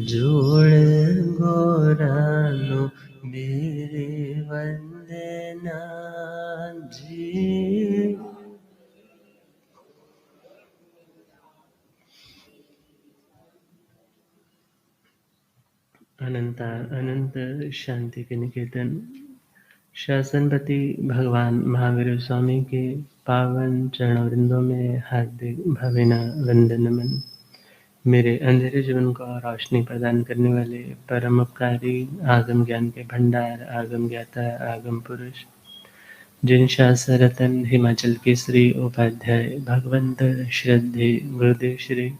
जोड़ गोरानो मेरे वंदना जी। अनंत शांति के निकेतन शासनपति भगवान महावीर स्वामी के पावन चरणवृंदों में हार्दिक भावना वंदन नमन। मेरे अंधेरे जीवन को रोशनी प्रदान करने वाले परम उपकारी आगम ज्ञान के भंडार, आगम ज्ञाता, आगम पुरुष, जिन शास्त्र रतन हिमाचल केसरी उपाध्याय भगवंत श्रद्धे गुरुदेव श्री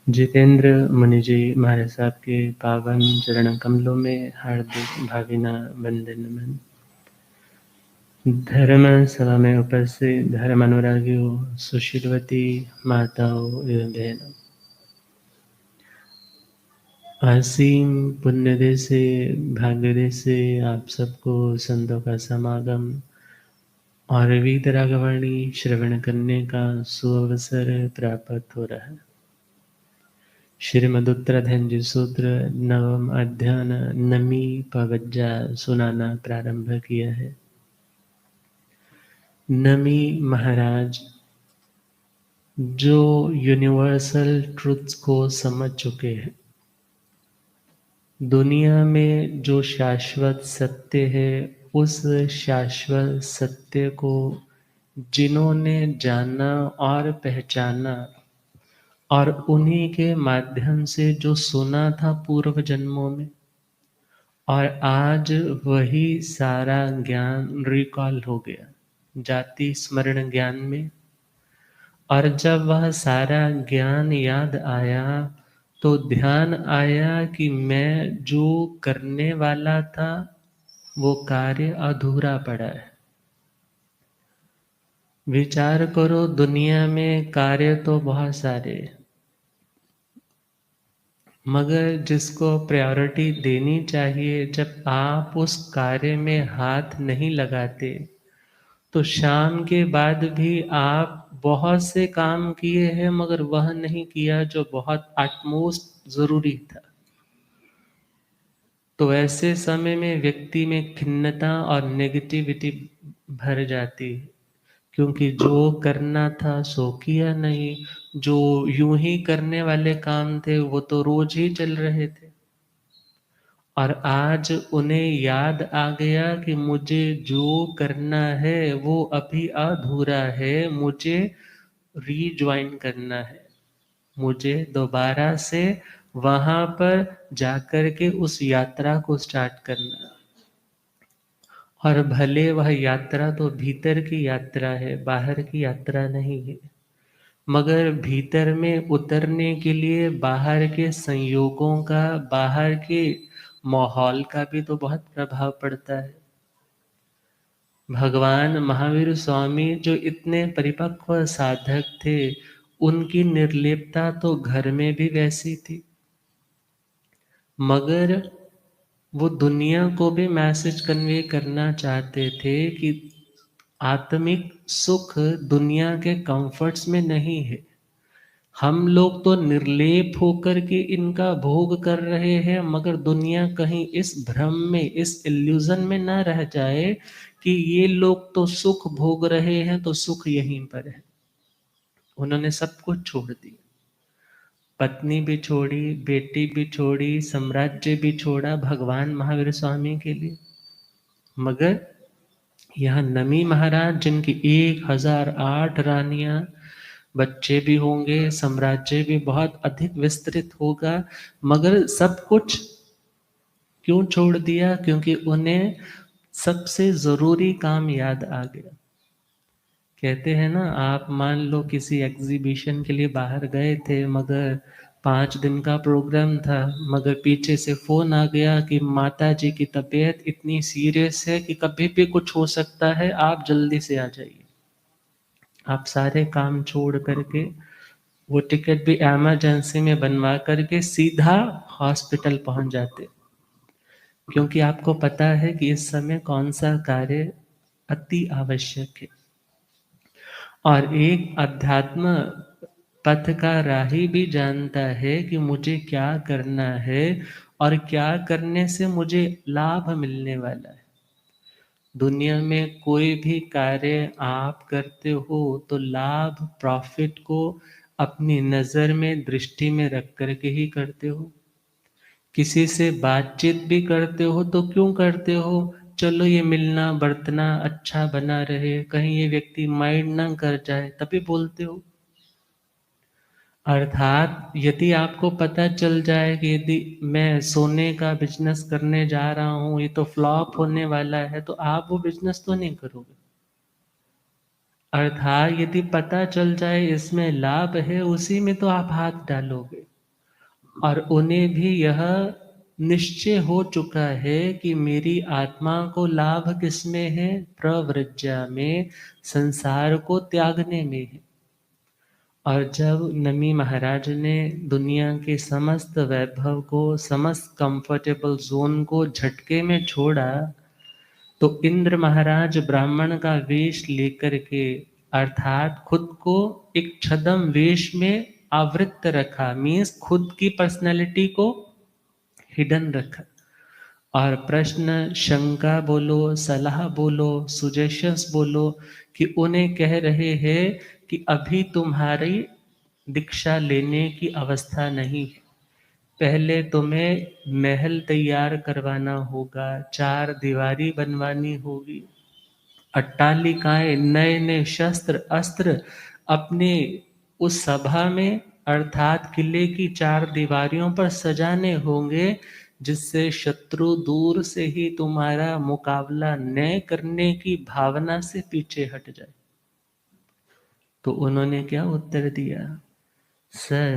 जितेंद्र मुनि जी महाराज साहब के पावन चरण कमलों में हार्दिक भावना वंदन नमन। धर्म सभा में उपस्थित धर्म अनुरागियों, सुशीलवती माताओं एवं बहनों, असीम पुण्यदय से भाग्यदय से आप सबको संतों का समागम और वीतरागवाणी श्रवण करने का सुअवसर प्राप्त हो रहा है। श्रीमद उत्तराधन जी सूत्र नवम अध्यान नमी पवज्जा सुनाना प्रारंभ किया है। नमी महाराज जो यूनिवर्सल ट्रुथ्स को समझ चुके हैं, दुनिया में जो शाश्वत सत्य है उस शाश्वत सत्य को जिन्होंने जाना और पहचाना और उन्हीं के माध्यम से जो सुना था पूर्व जन्मों में, और आज वही सारा ज्ञान रिकॉल हो गया जाति स्मरण ज्ञान में। और जब वह सारा ज्ञान याद आया तो ध्यान आया कि मैं जो करने वाला था वो कार्य अधूरा पड़ा है। विचार करो, दुनिया में कार्य तो बहुत सारे, मगर जिसको प्रायोरिटी देनी चाहिए, जब आप उस कार्य में हाथ नहीं लगाते तो शाम के बाद भी आप बहुत से काम किए हैं मगर वह नहीं किया जो बहुत एटमोस्ट जरूरी था। तो ऐसे समय में व्यक्ति में खिन्नता और नेगेटिविटी भर जाती है, क्योंकि जो करना था सो किया नहीं, जो यूं ही करने वाले काम थे वो तो रोज ही चल रहे थे। और आज उन्हें याद आ गया कि मुझे जो करना है वो अभी अधूरा है, मुझे रीज्वाइन करना है, मुझे दोबारा से वहां पर जाकर के उस यात्रा को स्टार्ट करना। और भले वह यात्रा तो भीतर की यात्रा है, बाहर की यात्रा नहीं है, मगर भीतर में उतरने के लिए बाहर के संयोगों का, बाहर के माहौल का भी तो बहुत प्रभाव पड़ता है। भगवान महावीर स्वामी जो इतने परिपक्व साधक थे, उनकी निर्लिप्तता तो घर में भी वैसी थी, मगर वो दुनिया को भी मैसेज कन्वे करना चाहते थे कि आत्मिक सुख दुनिया के कंफर्ट्स में नहीं है। हम लोग तो निर्लेप होकर के इनका भोग कर रहे हैं, मगर दुनिया कहीं इस भ्रम में, इस इल्यूजन में ना रह जाए कि ये लोग तो सुख भोग रहे हैं तो सुख यहीं पर है। उन्होंने सब कुछ छोड़ दिया, पत्नी भी छोड़ी, बेटी भी छोड़ी, साम्राज्य भी छोड़ा भगवान महावीर स्वामी के लिए। मगर यहाँ नमी महाराज जिनकी 1008 रानियां, बच्चे भी होंगे, साम्राज्य भी बहुत अधिक विस्तृत होगा, मगर सब कुछ क्यों छोड़ दिया? क्योंकि उन्हें सबसे जरूरी काम याद आ गया। कहते हैं ना, आप मान लो किसी एग्जीबिशन के लिए बाहर गए थे, मगर 5 दिन का प्रोग्राम था, मगर पीछे से फोन आ गया कि माता जी की तबीयत इतनी सीरियस है कि कभी भी कुछ हो सकता है, आप जल्दी से आ जाइए। आप सारे काम छोड़ करके, वो टिकट भी इमरजेंसी में बनवा करके सीधा हॉस्पिटल पहुंच जाते, क्योंकि आपको पता है कि इस समय कौन सा कार्य अति आवश्यक है। और एक अध्यात्म पथ का राही भी जानता है कि मुझे क्या करना है और क्या करने से मुझे लाभ मिलने वाला है। दुनिया में कोई भी कार्य आप करते हो तो लाभ, प्रॉफिट को अपनी नज़र में, दृष्टि में रख कर के ही करते हो। किसी से बातचीत भी करते हो तो क्यों करते हो? चलो ये मिलना बरतना अच्छा बना रहे, कहीं ये व्यक्ति माइंड ना कर जाए, तभी बोलते हो। अर्थात यदि आपको पता चल जाए कि यदि मैं सोने का बिजनेस करने जा रहा हूँ, ये तो फ्लॉप होने वाला है, तो आप वो बिजनेस तो नहीं करोगे। अर्थात यदि पता चल जाए इसमें लाभ है, उसी में तो आप हाथ डालोगे। और उन्हें भी यह निश्चय हो चुका है कि मेरी आत्मा को लाभ किसमें है? प्रवृज्जा में, संसार को त्यागने में है। और जब नमी महाराज ने दुनिया के समस्त वैभव को, समस्त कंफर्टेबल जोन को झटके में छोड़ा, तो इंद्र महाराज ब्राह्मण का वेश लेकर के, अर्थात खुद को एक छद्म वेश में आवृत रखा, मीन्स खुद की पर्सनैलिटी को हिडन रखा। और प्रश्न, शंका बोलो, सलाह बोलो, सुजेशंस बोलो, कि उन्हें कह रहे हैं कि अभी तुम्हारी दीक्षा लेने की अवस्था नहीं है। पहले तुम्हें महल तैयार करवाना होगा, चार दीवारी बनवानी होगी, अट्टालिकाएं, नए नए शस्त्र अस्त्र अपने उस सभा में, अर्थात किले की चार दीवारियों पर सजाने होंगे, जिससे शत्रु दूर से ही तुम्हारा मुकाबला न करने की भावना से पीछे हट जाए। तो उन्होंने क्या उत्तर दिया? सधनगर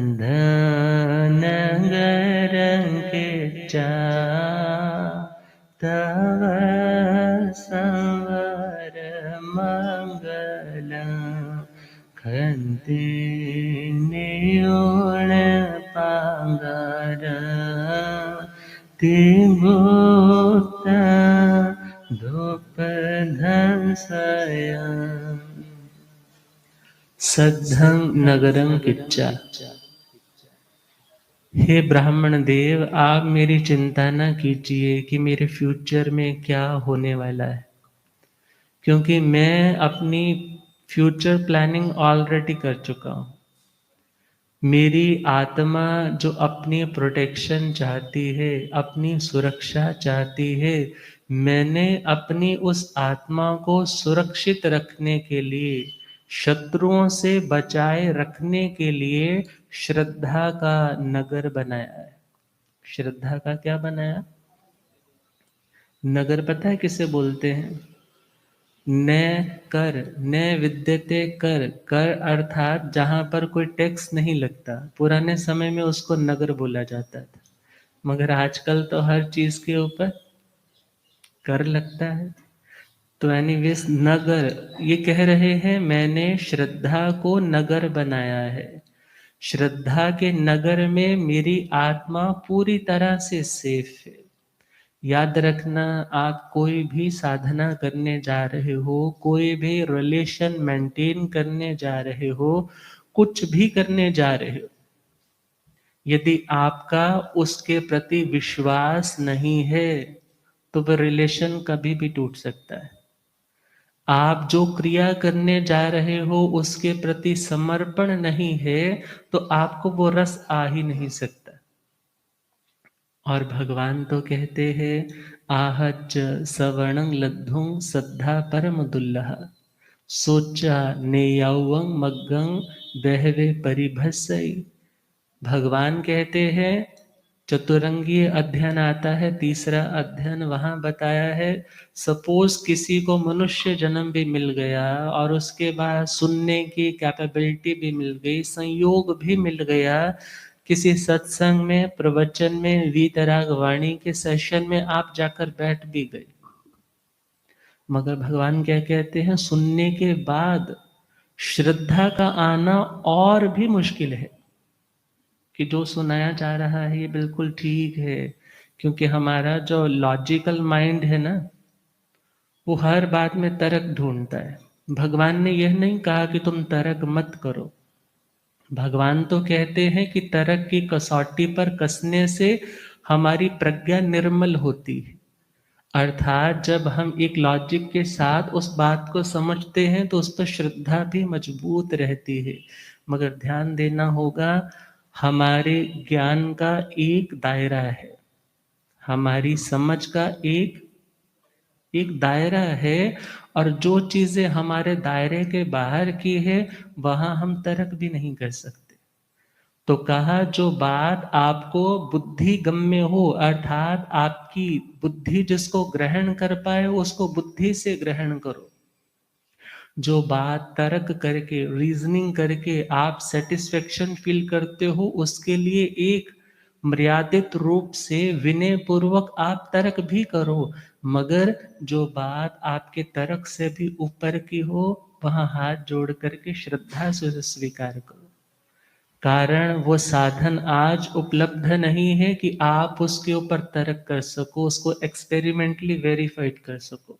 के चा तव संवर मंगल खंते नियोण पांगर तिगुत धूप धंसया सद्धं नगरं किच्चा। हे ब्राह्मण देव, आप मेरी चिंता न कीजिए कि मेरे फ्यूचर में क्या होने वाला है, क्योंकि मैं अपनी फ्यूचर प्लानिंग ऑलरेडी कर चुका हूँ। मेरी आत्मा जो अपनी प्रोटेक्शन चाहती है, अपनी सुरक्षा चाहती है, मैंने अपनी उस आत्मा को सुरक्षित रखने के लिए, शत्रुओं से बचाए रखने के लिए श्रद्धा का नगर बनाया है। श्रद्धा का क्या बनाया? नगर पता है किसे बोलते हैं? न कर, न विद्यते कर, कर अर्थात जहाँ पर कोई टैक्स नहीं लगता। पुराने समय में उसको नगर बोला जाता था, मगर आजकल तो हर चीज के ऊपर कर लगता है। तो एनीवेज नगर, ये कह रहे हैं मैंने श्रद्धा को नगर बनाया है। श्रद्धा के नगर में मेरी आत्मा पूरी तरह से सेफ है। याद रखना, आप कोई भी साधना करने जा रहे हो, कोई भी रिलेशन मेंटेन करने जा रहे हो, कुछ भी करने जा रहे हो, यदि आपका उसके प्रति विश्वास नहीं है तो वह रिलेशन कभी भी टूट सकता है। आप जो क्रिया करने जा रहे हो उसके प्रति समर्पण नहीं है तो आपको वो रस आ ही नहीं सकता। और भगवान तो कहते हैं आहच सवर्णं लब्धुं श्रद्धा परम दुल्लह सोचा नेयौवं मग्गं बहवे परिभस्सई। भगवान कहते हैं, चतुरंगीय अध्ययन आता है, तीसरा अध्ययन वहां बताया है, सपोज किसी को मनुष्य जन्म भी मिल गया और उसके बाद सुनने की कैपेबिलिटी भी मिल गई, संयोग भी मिल गया, किसी सत्संग में, प्रवचन में, वीतराग वाणी के सेशन में आप जाकर बैठ भी गए, मगर भगवान क्या कहते हैं, सुनने के बाद श्रद्धा का आना और भी मुश्किल है कि जो सुनाया जा रहा है ये बिल्कुल ठीक है। क्योंकि हमारा जो लॉजिकल माइंड है ना, वो हर बात में तर्क ढूंढता है। भगवान ने यह नहीं कहा कि तुम तर्क मत करो, भगवान तो कहते हैं कि तर्क की कसौटी पर कसने से हमारी प्रज्ञा निर्मल होती है। अर्थात जब हम एक लॉजिक के साथ उस बात को समझते हैं तो उस पर श्रद्धा भी मजबूत रहती है। मगर ध्यान देना होगा, हमारे ज्ञान का एक दायरा है, हमारी समझ का एक एक दायरा है, और जो चीजें हमारे दायरे के बाहर की है वहां हम तर्क भी नहीं कर सकते। तो कहा जो बात आपको बुद्धि गम्य हो, अर्थात आपकी बुद्धि जिसको ग्रहण कर पाए उसको बुद्धि से ग्रहण करो। जो बात तर्क करके, रीजनिंग करके आप सेटिस्फेक्शन फील करते हो, उसके लिए एक मर्यादित रूप से विनय पूर्वक आप तर्क भी करो। मगर जो बात आपके तर्क से भी ऊपर की हो, वहां हाथ जोड़ करके श्रद्धा से उसे स्वीकार करो। कारण वो साधन आज उपलब्ध नहीं है कि आप उसके ऊपर तर्क कर सको, उसको एक्सपेरिमेंटली वेरीफाइड कर सको।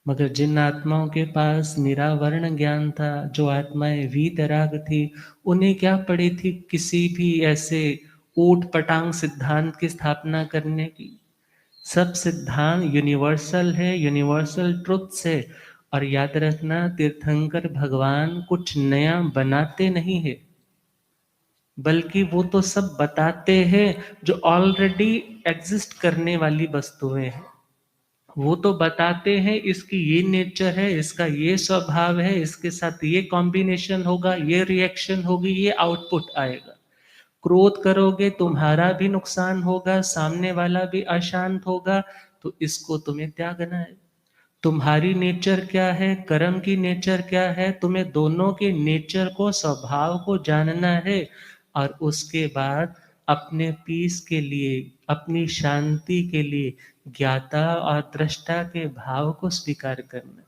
मगर जिन आत्माओं के पास निरावरण ज्ञान था, जो आत्माएं वीतराग थी, उन्हें क्या पड़ी थी किसी भी ऐसे ऊट पटांग सिद्धांत की स्थापना करने की। सब सिद्धांत यूनिवर्सल है, यूनिवर्सल ट्रुथ्स है। और याद रखना, तीर्थंकर भगवान कुछ नया बनाते नहीं है, बल्कि वो तो सब बताते हैं जो ऑलरेडी एग्जिस्ट करने वाली वस्तुएं हैं। वो तो बताते हैं इसकी ये नेचर है, इसका ये स्वभाव है, इसके साथ ये कॉम्बिनेशन होगा, ये रिएक्शन होगी, ये आउटपुट आएगा। क्रोध करोगे तुम्हारा भी नुकसान होगा, सामने वाला भी अशांत होगा, तो इसको तुम्हें त्यागना है। तुम्हारी नेचर क्या है, कर्म की नेचर क्या है, तुम्हें दोनों के नेचर को, स्वभाव को जानना है। और उसके बाद अपने पीस के लिए, अपनी शांति के लिए ज्ञाता और दृष्टा के भाव को स्वीकार करना।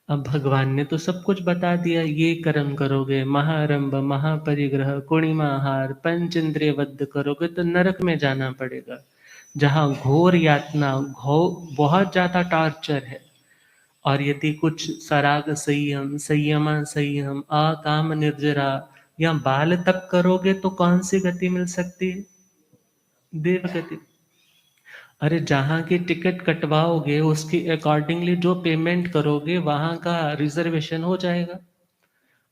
अब भगवान ने तो सब कुछ बता दिया, ये कर्म करोगे, महारंभ महापरिग्रह कुणिमाहार पंच इंद्रिय वध करोगे तो नरक में जाना पड़ेगा, जहाँ घोर यातना, बहुत ज्यादा टॉर्चर है। और यदि कुछ सराग संयम, संयमा संयम, अकाम निर्जरा या बाल तप करोगे तो कौन सी गति मिल सकती है? देव गति। अरे जहाँ की टिकट कटवाओगे उसकी अकॉर्डिंगली जो पेमेंट करोगे वहां का रिजर्वेशन हो जाएगा।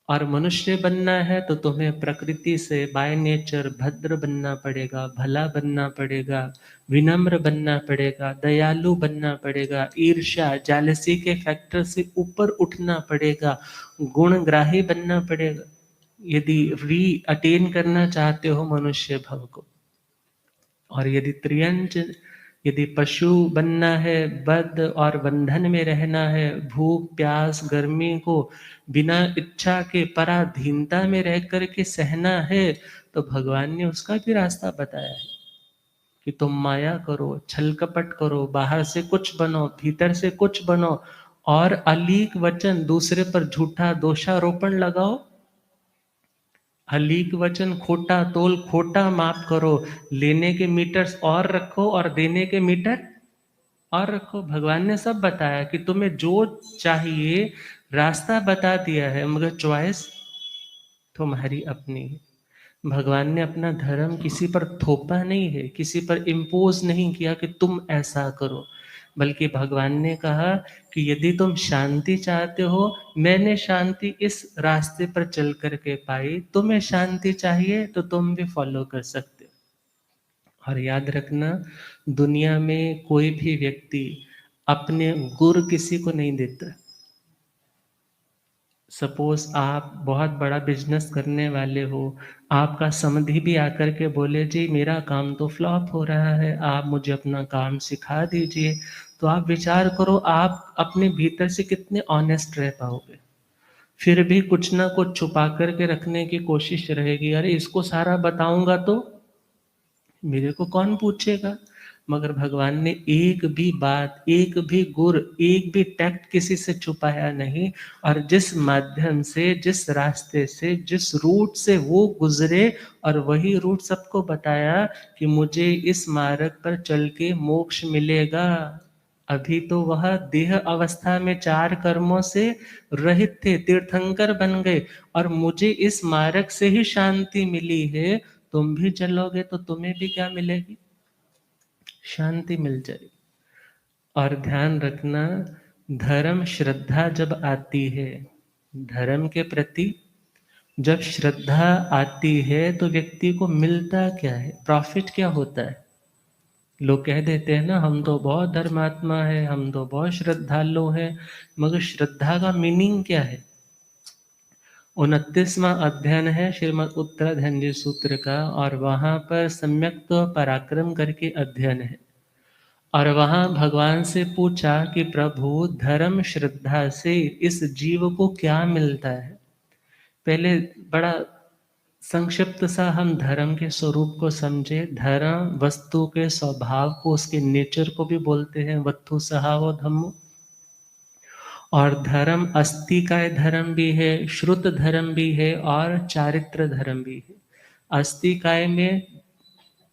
और मनुष्य बनना है तो तुम्हें प्रकृति से बाय नेचर भद्र बनना पड़ेगा, भला बनना पड़ेगा, विनम्र बनना पड़ेगा, दयालु बनना पड़ेगा, ईर्ष्या जालसी के फैक्टर से ऊपर उठना पड़ेगा, गुणग्राही बनना पड़ेगा, यदि री अटेन करना चाहते हो मनुष्य भव को। और यदि त्रियंच, यदि पशु बनना है, बद्ध और बंधन में रहना है, भूख प्यास गर्मी को बिना इच्छा के पराधीनता में रह करके सहना है, तो भगवान ने उसका भी रास्ता बताया है कि तुम माया करो, छल कपट करो, बाहर से कुछ बनो, भीतर से कुछ बनो, और अलीक वचन दूसरे पर झूठा दोषारोपण लगाओ। अलीक वचन, खोटा तोल, खोटा माप करो, लेने के मीटर्स और रखो और देने के मीटर और रखो। भगवान ने सब बताया कि तुम्हें जो चाहिए, रास्ता बता दिया है, मगर चॉइस तुम्हारी अपनी है। भगवान ने अपना धर्म किसी पर थोपा नहीं है, किसी पर इम्पोज नहीं किया कि तुम ऐसा करो, बल्कि भगवान ने कहा कि यदि तुम शांति चाहते हो, मैंने शांति इस रास्ते पर चल करके पाई, तुम्हें शांति चाहिए तो तुम भी फॉलो कर सकते हो। और याद रखना, दुनिया में कोई भी व्यक्ति अपने गुर किसी को नहीं देता। सपोज आप बहुत बड़ा बिजनेस करने वाले हो, आपका समधी भी आकर के बोले जी मेरा काम तो फ्लॉप हो रहा है, आप मुझे अपना काम सिखा दीजिए, तो आप विचार करो आप अपने भीतर से कितने ऑनेस्ट रह पाओगे। फिर भी कुछ ना कुछ छुपा करके रखने की कोशिश रहेगी, अरे इसको सारा बताऊंगा तो मेरे को कौन पूछेगा। मगर भगवान ने एक भी बात, एक भी गुर, एक भी टैक्ट किसी से छुपाया नहीं। और जिस माध्यम से, जिस रास्ते से, जिस रूट से वो गुजरे, और वही रूट सबको बताया कि मुझे इस मार्ग पर चल के मोक्ष मिलेगा। अभी तो वह देह अवस्था में 4 कर्मों से रहित थे, तीर्थंकर बन गए, और मुझे इस मार्ग से ही शांति मिली है। तुम भी चलोगे तो तुम्हें भी क्या मिलेगी? शांति मिल जाएगी। और ध्यान रखना, धर्म श्रद्धा जब आती है, धर्म के प्रति जब श्रद्धा आती है तो व्यक्ति को मिलता क्या है, प्रॉफिट क्या होता है? लोग कह देते हैं ना, हम तो बहुत धर्मात्मा है, हम तो बहुत श्रद्धालु हैं, मगर श्रद्धा का मीनिंग क्या है? 29वां अध्ययन है श्रीमद् उत्तराधनजी सूत्र का, और वहां पर सम्यक पराक्रम करके अध्ययन है। और वहां भगवान से पूछा कि प्रभु, धर्म श्रद्धा से इस जीव को क्या मिलता है? पहले बड़ा संक्षिप्त सा हम धर्म के स्वरूप को समझे। धर्म वस्तु के स्वभाव को, उसके नेचर को भी बोलते हैं वत्तु सहावो धम्मो। और धर्म अस्तिकाय धर्म भी है, श्रुत धर्म भी है, और चारित्र धर्म भी है। अस्तिकाय में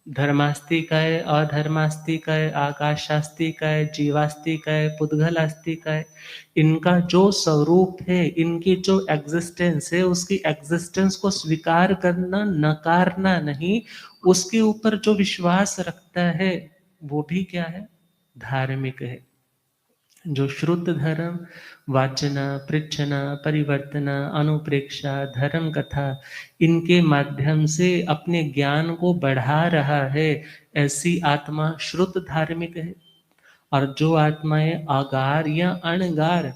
धर्मास्तिकाय, अधर्मास्तिकाय, आकाशास्तिकाय, जीवास्तिकाय, पुद्गलास्तिकाय, इनका जो स्वरूप है, इनकी जो एग्जिस्टेंस है, उसकी एग्जिस्टेंस को स्वीकार करना, नकारना नहीं, उसके ऊपर जो विश्वास रखता है वो भी क्या है? धार्मिक है। जो श्रुत धर्म, वाचना, पृच्छना, परिवर्तना, अनुप्रेक्षा, धर्म कथा, इनके माध्यम से अपने ज्ञान को बढ़ा रहा है, ऐसी आत्मा श्रुत धार्मिक है। और जो आत्माएं आगार या अणगार,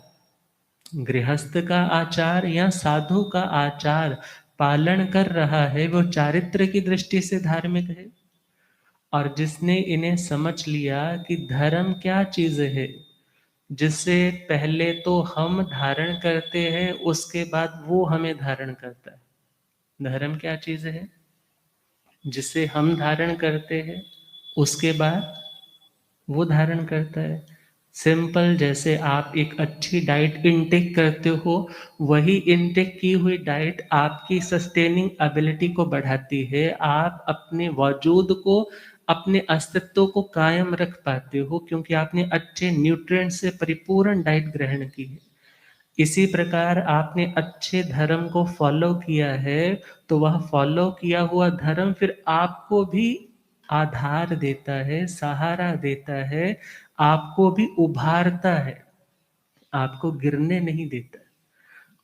गृहस्थ का आचार या साधु का आचार पालन कर रहा है, वो चारित्र की दृष्टि से धार्मिक है। और जिसने इन्हें समझ लिया कि धर्म क्या चीज है, जिससे पहले तो हम धारण करते हैं, उसके बाद वो हमें धारण करता है। धर्म क्या चीज है? जिसे हम धारण करते हैं, उसके बाद वो धारण करता है। सिंपल, जैसे आप एक अच्छी डाइट इनटेक करते हो, वही इनटेक की हुई डाइट आपकी सस्टेनिंग एबिलिटी को बढ़ाती है। आप अपने वजूद को, अपने अस्तित्व को कायम रख पाते हो, क्योंकि आपने अच्छे न्यूट्रिएंट से परिपूर्ण डाइट ग्रहण की है। इसी प्रकार आपने अच्छे धर्म को फॉलो किया है, तो वह फॉलो किया हुआ धर्म फिर आपको भी आधार देता है, सहारा देता है, आपको भी उभारता है, आपको गिरने नहीं देता।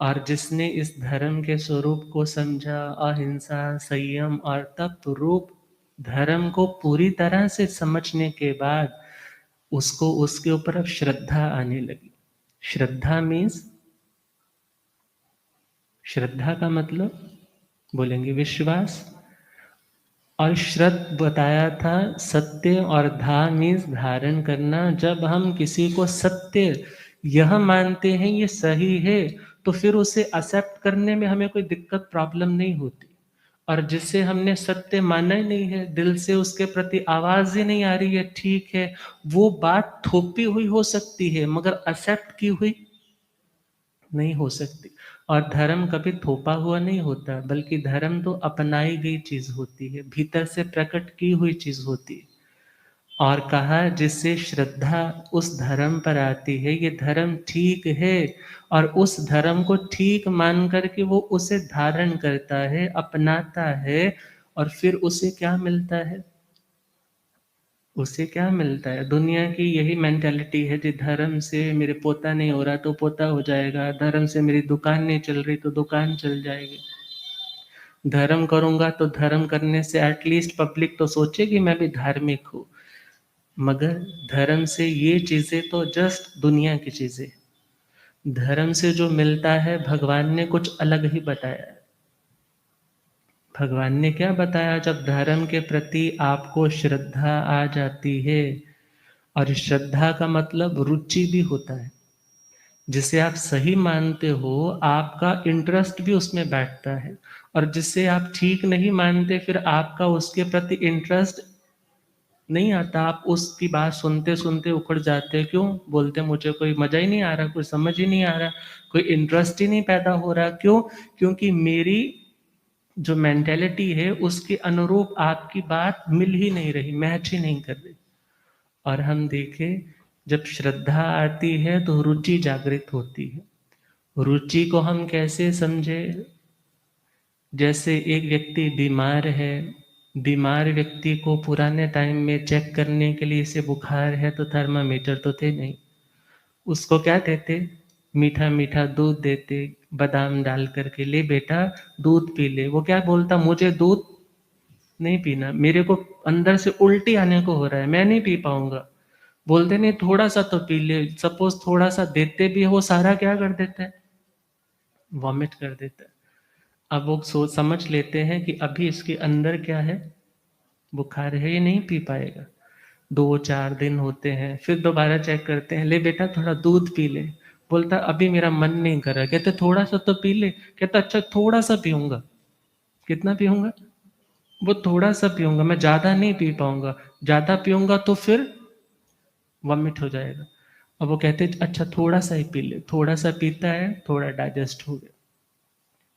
और जिसने इस धर्म के स्वरूप को समझा, अहिंसा, संयम और तप रूप धर्म को पूरी तरह से समझने के बाद, उसको उसके ऊपर अब श्रद्धा आने लगी। श्रद्धा मीन्स, श्रद्धा का मतलब बोलेंगे विश्वास। और श्रद्ध बताया था सत्य, और धा मीन्स धारण करना। जब हम किसी को सत्य यह मानते हैं ये सही है, तो फिर उसे एक्सेप्ट करने में हमें कोई दिक्कत, प्रॉब्लम नहीं होती। और जिसे हमने सत्य माना ही नहीं है, दिल से उसके प्रति आवाज ही नहीं आ रही है, ठीक है, वो बात थोपी हुई हो सकती है, मगर एक्सेप्ट की हुई नहीं हो सकती। और धर्म कभी थोपा हुआ नहीं होता, बल्कि धर्म तो अपनाई गई चीज होती है, भीतर से प्रकट की हुई चीज होती है। और कहा, जिससे श्रद्धा उस धर्म पर आती है, ये धर्म ठीक है, और उस धर्म को ठीक मान करके वो उसे धारण करता है, अपनाता है, और फिर उसे क्या मिलता है? उसे क्या मिलता है? दुनिया की यही मेंटालिटी है जी, धर्म से मेरे पोता नहीं हो रहा तो पोता हो जाएगा, धर्म से मेरी दुकान नहीं चल रही तो दुकान चल जाएगी, धर्म करूंगा तो धर्म करने से एटलीस्ट पब्लिक तो सोचेगी मैं भी धार्मिक हूँ। मगर धर्म से ये चीजें तो जस्ट दुनिया की चीजें। धर्म से जो मिलता है, भगवान ने कुछ अलग ही बताया है। भगवान ने क्या बताया? जब धर्म के प्रति आपको श्रद्धा आ जाती है, और श्रद्धा का मतलब रुचि भी होता है, जिसे आप सही मानते हो, आपका इंटरेस्ट भी उसमें बैठता है। और जिसे आप ठीक नहीं मानते, फिर आपका उसके प्रति इंटरेस्ट नहीं आता, आप उसकी बात सुनते सुनते उखड़ जाते हैं। क्यों? बोलते मुझे कोई मजा ही नहीं आ रहा, कोई समझ ही नहीं आ रहा, कोई इंटरेस्ट ही नहीं पैदा हो रहा। क्यों? क्योंकि मेरी जो मेंटेलिटी है, उसके अनुरूप आपकी बात मिल ही नहीं रही, मैच ही नहीं कर रही। और हम देखें जब श्रद्धा आती है तो रुचि जागृत होती है। रुचि को हम कैसे समझे? जैसे एक व्यक्ति बीमार है, बीमार व्यक्ति को पुराने टाइम में चेक करने के लिए इसे बुखार है तो थर्मामीटर तो थे नहीं, उसको क्या देते? मीठा मीठा दूध देते, बादाम डाल करके, ले बेटा दूध पी ले। वो क्या बोलता? मुझे दूध नहीं पीना, मेरे को अंदर से उल्टी आने को हो रहा है, मैं नहीं पी पाऊंगा। बोलते नहीं थोड़ा सा तो पी ले, सपोज थोड़ा सा देते भी है, वो सारा क्या कर देता है? वॉमिट कर देता है। अब वो सोच समझ लेते हैं कि अभी इसके अंदर क्या है? बुखार है, ये नहीं पी पाएगा। 2-4 दिन होते हैं, फिर दोबारा चेक करते हैं, ले बेटा थोड़ा दूध पी ले। बोलता अभी मेरा मन नहीं कर रहा। कहते थोड़ा सा तो पी ले। कहता अच्छा थोड़ा सा पीऊंगा। कितना पीऊंगा? वो थोड़ा सा पीऊंगा, मैं ज्यादा नहीं पी पाऊंगा, ज्यादा पीऊंगा तो फिर वॉमिट हो जाएगा। अब वो कहते अच्छा थोड़ा सा ही पी ले। थोड़ा सा पीता है, थोड़ा डाइजेस्ट हो गया।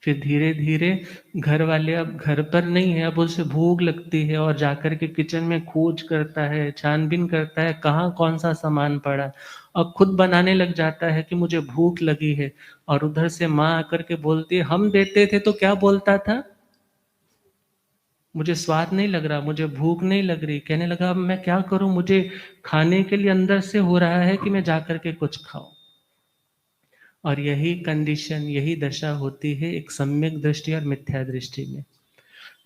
फिर धीरे धीरे घर वाले, अब घर पर नहीं है, अब उसे भूख लगती है और जाकर के किचन में खोज करता है, छानबीन करता है कहाँ कौन सा सामान पड़ा। अब खुद बनाने लग जाता है कि मुझे भूख लगी है। और उधर से माँ आकर के बोलती है हम देते थे तो क्या बोलता था? मुझे स्वाद नहीं लग रहा, मुझे भूख नहीं लग रही। कहने लगा अब मैं क्या करूं, मुझे खाने के लिए अंदर से हो रहा है कि मैं जाकर के कुछ खाऊं। और यही कंडीशन, यही दशा होती है एक सम्यक दृष्टि और मिथ्या दृष्टि में।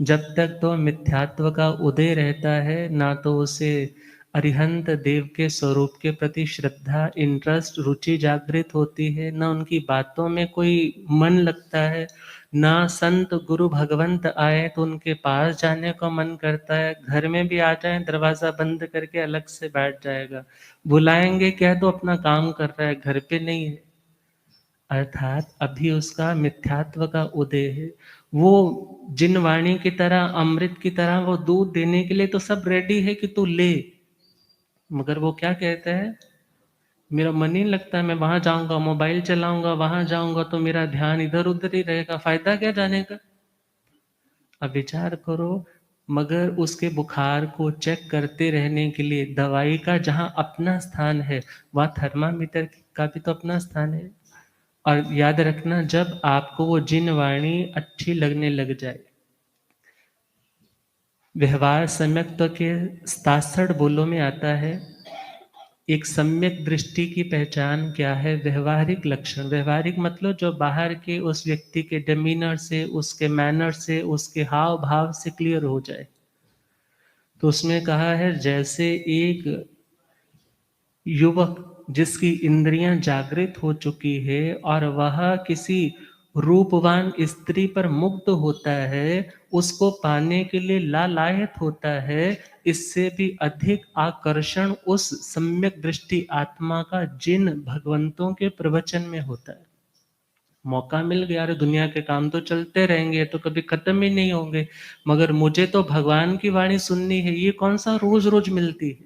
जब तक तो मिथ्यात्व का उदय रहता है, ना तो उसे अरिहंत देव के स्वरूप के प्रति श्रद्धा, इंटरेस्ट, रुचि जागृत होती है, ना उनकी बातों में कोई मन लगता है, ना संत गुरु भगवंत आए तो उनके पास जाने को मन करता है। घर में भी आ जाए दरवाजा बंद करके अलग से बैठ जाएगा। बुलाएंगे क्या तो अपना काम कर रहा है, घर पे नहीं है। अर्थात अभी उसका मिथ्यात्व का उदय है। वो जिन वाणी की तरह, अमृत की तरह वो दूध देने के लिए तो सब रेडी है कि तू ले, मगर वो क्या कहता है? मेरा मन ही नहीं लगता, मैं वहां जाऊंगा मोबाइल चलाऊंगा, वहां जाऊंगा तो मेरा ध्यान इधर उधर ही रहेगा, फायदा क्या जाने का? अब विचार करो। मगर उसके बुखार को चेक करते रहने के लिए दवाई का जहां अपना स्थान है, वहां थर्मामीटर का भी तो अपना स्थान है। और याद रखना, जब आपको वो जिन वाणी अच्छी लगने लग जाए, व्यवहार सम्यक्त्व के 67 बोलों में आता है, एक सम्यक दृष्टि की पहचान क्या है? व्यवहारिक लक्षण। व्यवहारिक मतलब जो बाहर के उस व्यक्ति के डेमीनर से, उसके मैनर से, उसके हाव भाव से क्लियर हो जाए। तो उसमें कहा है जैसे एक युवक जिसकी इंद्रियां जागृत हो चुकी है और वह किसी रूपवान स्त्री पर मुग्ध होता है, उसको पाने के लिए लालायत होता है, इससे भी अधिक आकर्षण उस सम्यक दृष्टि आत्मा का जिन भगवंतों के प्रवचन में होता है। मौका मिल गया, अरे दुनिया के काम तो चलते रहेंगे, तो कभी खत्म ही नहीं होंगे, मगर मुझे तो भगवान की वाणी सुननी है, ये कौन सा रोज रोज मिलती है।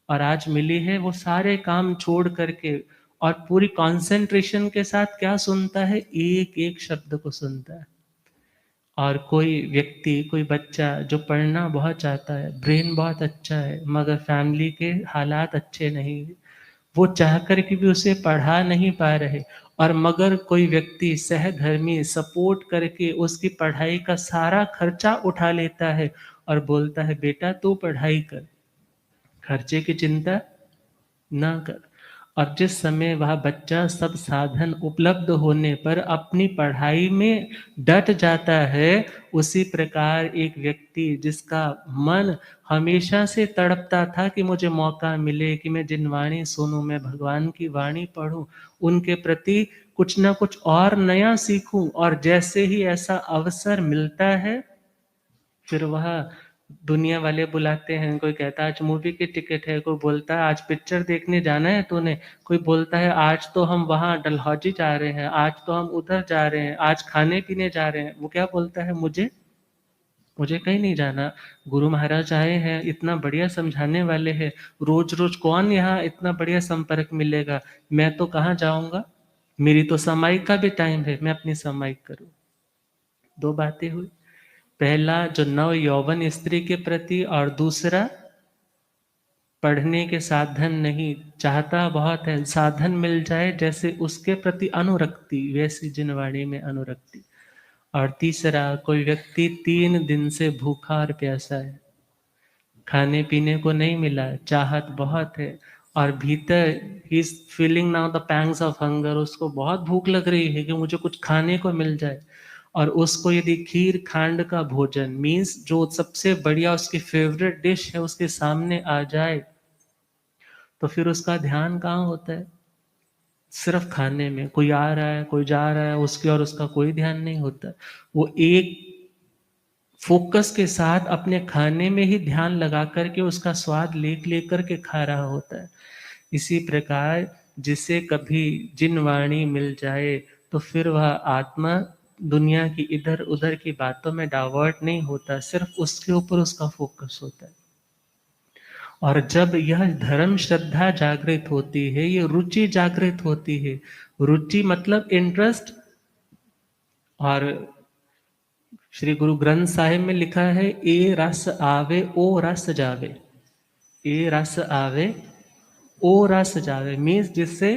और आज मिली है, वो सारे काम छोड़ करके और पूरी कंसंट्रेशन के साथ क्या सुनता है? एक एक शब्द को सुनता है। और कोई व्यक्ति, कोई बच्चा जो पढ़ना बहुत चाहता है, ब्रेन बहुत अच्छा है, मगर फैमिली के हालात अच्छे नहीं है, वो चाह कर के भी उसे पढ़ा नहीं पा रहे, और मगर कोई व्यक्ति सहधर्मी सपोर्ट करके उसकी पढ़ाई का सारा खर्चा उठा लेता है और बोलता है बेटा तू पढ़ाई कर, खर्चे की चिंता ना कर। और जिस समय वह बच्चा सब साधन उपलब्ध होने पर अपनी पढ़ाई में डट जाता है, उसी प्रकार एक व्यक्ति जिसका मन हमेशा से तड़पता था कि मुझे मौका मिले कि मैं जिन वाणी सुनूं, मैं भगवान की वाणी पढ़ूं, उनके प्रति कुछ ना कुछ और नया सीखूं, और जैसे ही ऐसा अवसर मिलता है, फिर वह दुनिया वाले बुलाते हैं, कोई कहता है आज मूवी की टिकट है, कोई बोलता है आज पिक्चर देखने जाना है तूने, कोई बोलता है आज तो हम वहाँ डलहौजी जा रहे हैं, आज तो हम उधर जा रहे हैं, आज खाने पीने जा रहे हैं। वो क्या बोलता है? मुझे मुझे कहीं नहीं जाना। गुरु महाराज आए हैं, इतना बढ़िया समझाने वाले हैं, रोज रोज कौन यहाँ इतना बढ़िया संपर्क मिलेगा, मैं तो कहाँ जाऊंगा, मेरी तो सामायिक का भी टाइम है, मैं अपनी सामायिक करूँ। दो बातें हुई। पहला जो नव यौवन स्त्री के प्रति, और दूसरा पढ़ने के साधन नहीं, चाहता बहुत है साधन मिल जाए, जैसे उसके प्रति अनुरक्ति वैसी जिनवाणी में अनुरक्ति। और तीसरा, कोई व्यक्ति 3 दिन से भूखा और प्यासा है, खाने पीने को नहीं मिला, चाहत बहुत है, और भीतर he is feeling now the pangs of hunger, उसको बहुत भूख लग रही है कि मुझे कुछ खाने को मिल जाए। और उसको यदि खीर खांड का भोजन मीन्स जो सबसे बढ़िया उसकी फेवरेट डिश है उसके सामने आ जाए, तो फिर उसका ध्यान कहाँ होता है? सिर्फ खाने में। कोई आ रहा है, कोई जा रहा है, उसके और उसका कोई ध्यान नहीं होता। वो एक फोकस के साथ अपने खाने में ही ध्यान लगा करके उसका स्वाद लेकर के खा रहा होता है। इसी प्रकार जिसे कभी जिन वाणी मिल जाए, तो फिर वह आत्मा दुनिया की इधर उधर की बातों में डाइवर्ट नहीं होता, सिर्फ उसके ऊपर उसका फोकस होता है। और जब यह धर्म श्रद्धा जागृत होती है, ये रुचि जागृत होती है। रुचि मतलब इंटरेस्ट। और श्री गुरु ग्रंथ साहिब में लिखा है, ए रस आवे ओ रस जावे। ए रस आवे ओ रस जावे मीन्स जिससे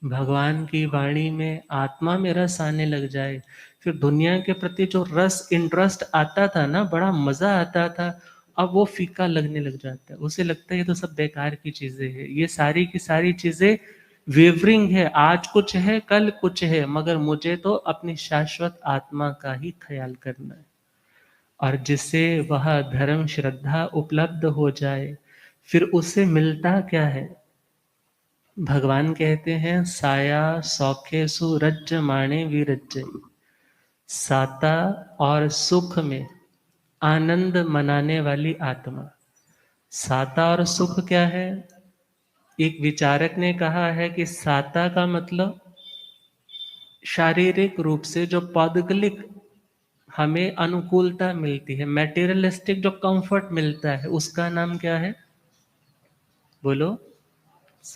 भगवान की वाणी में आत्मा में रस आने लग जाए, फिर दुनिया के प्रति जो रस इंटरेस्ट आता था ना, बड़ा मजा आता था, अब वो फीका लगने लग जाता है। उसे लगता है ये तो सब बेकार की चीजें हैं, ये सारी की सारी चीजें वेवरिंग है, आज कुछ है कल कुछ है, मगर मुझे तो अपनी शाश्वत आत्मा का ही ख्याल करना है। और जिससे वह धर्म श्रद्धा उपलब्ध हो जाए, फिर उसे मिलता क्या है? भगवान कहते हैं, साया सौखे सुरज माणे विरज। साता और सुख में आनंद मनाने वाली आत्मा। साता और सुख क्या है? एक विचारक ने कहा है कि साता का मतलब शारीरिक रूप से जो पौद्गलिक हमें अनुकूलता मिलती है, मेटेरियलिस्टिक जो कंफर्ट मिलता है, उसका नाम क्या है? बोलो।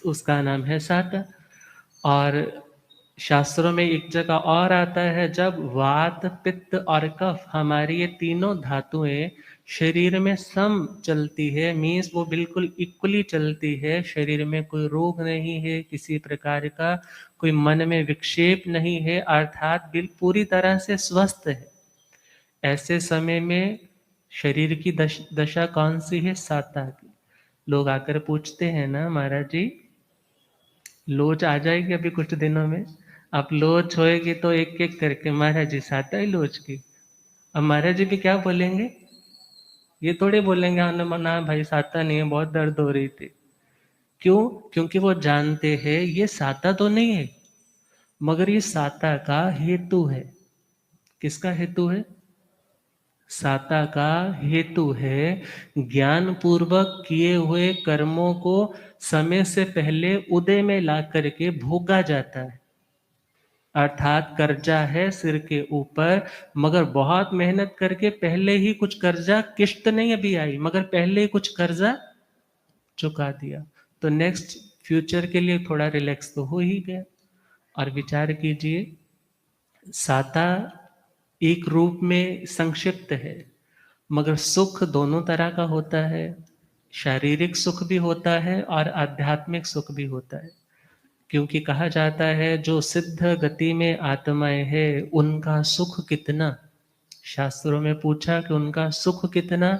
उसका नाम है साता। और शास्त्रों में एक जगह और आता है, जब वात पित्त और कफ हमारी ये तीनों धातुएं शरीर में सम चलती है, मीन्स वो बिल्कुल इक्वली चलती है, शरीर में कोई रोग नहीं है किसी प्रकार का, कोई मन में विक्षेप नहीं है, अर्थात बिल पूरी तरह से स्वस्थ है। ऐसे समय में शरीर की दशा कौन सी है? साता की। लोग आकर पूछते हैं ना, महाराज जी लोच आ जाएगी अभी कुछ दिनों में, आप लोच होएगी तो एक एक करके महाराज जी साता ही लोच की। अब महाराज जी भी क्या बोलेंगे? ये थोड़े बोलेंगे हाँ ना भाई साता नहीं है, बहुत दर्द हो रही थी। क्यों? क्योंकि वो जानते हैं ये साता तो नहीं है, मगर ये साता का हेतु है। किसका हेतु है? साता का हेतु है ज्ञान पूर्वक किए हुए कर्मों को समय से पहले उदय में ला करके भोगा जाता है। अर्थात कर्जा है सिर के ऊपर, मगर बहुत मेहनत करके पहले ही कुछ कर्जा, किश्त नहीं अभी आई, मगर पहले ही कुछ कर्जा चुका दिया, तो नेक्स्ट फ्यूचर के लिए थोड़ा रिलैक्स तो हो ही गया। और विचार कीजिए, साता एक रूप में संक्षिप्त है, मगर सुख दोनों तरह का होता है। शारीरिक सुख भी होता है और आध्यात्मिक सुख भी होता है। क्योंकि कहा जाता है जो सिद्ध गति में आत्माएं हैं उनका सुख कितना। शास्त्रों में पूछा कि उनका सुख कितना?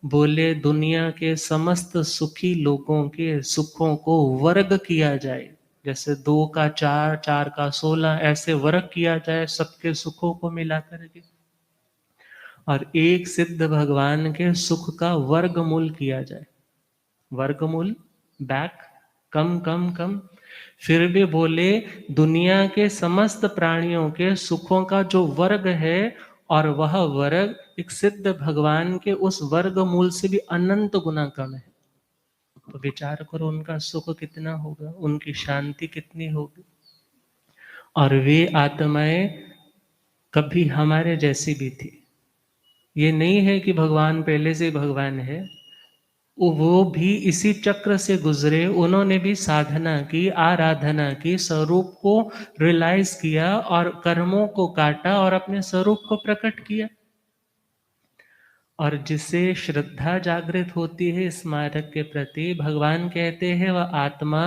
बोले दुनिया के समस्त सुखी लोगों के सुखों को वर्ग किया जाए, जैसे 2 का 4, 4 का 16, ऐसे वर्ग किया जाए सबके सुखों को मिला करके, और एक सिद्ध भगवान के सुख का वर्गमूल किया जाए। वर्गमूल बैक, कम कम कम। फिर भी बोले दुनिया के समस्त प्राणियों के सुखों का जो वर्ग है, और वह वर्ग एक सिद्ध भगवान के उस वर्गमूल से भी अनंत गुना कम है। तो विचार करो उनका सुख कितना होगा, उनकी शांति कितनी होगी। और वे आत्माएं कभी हमारे जैसी भी थी। ये नहीं है कि भगवान पहले से भगवान है, वो भी इसी चक्र से गुजरे, उन्होंने भी साधना की, आराधना की, स्वरूप को रियलाइज किया और कर्मों को काटा और अपने स्वरूप को प्रकट किया। और जिसे श्रद्धा जागृत होती है स्मारक के प्रति, भगवान कहते हैं वह आत्मा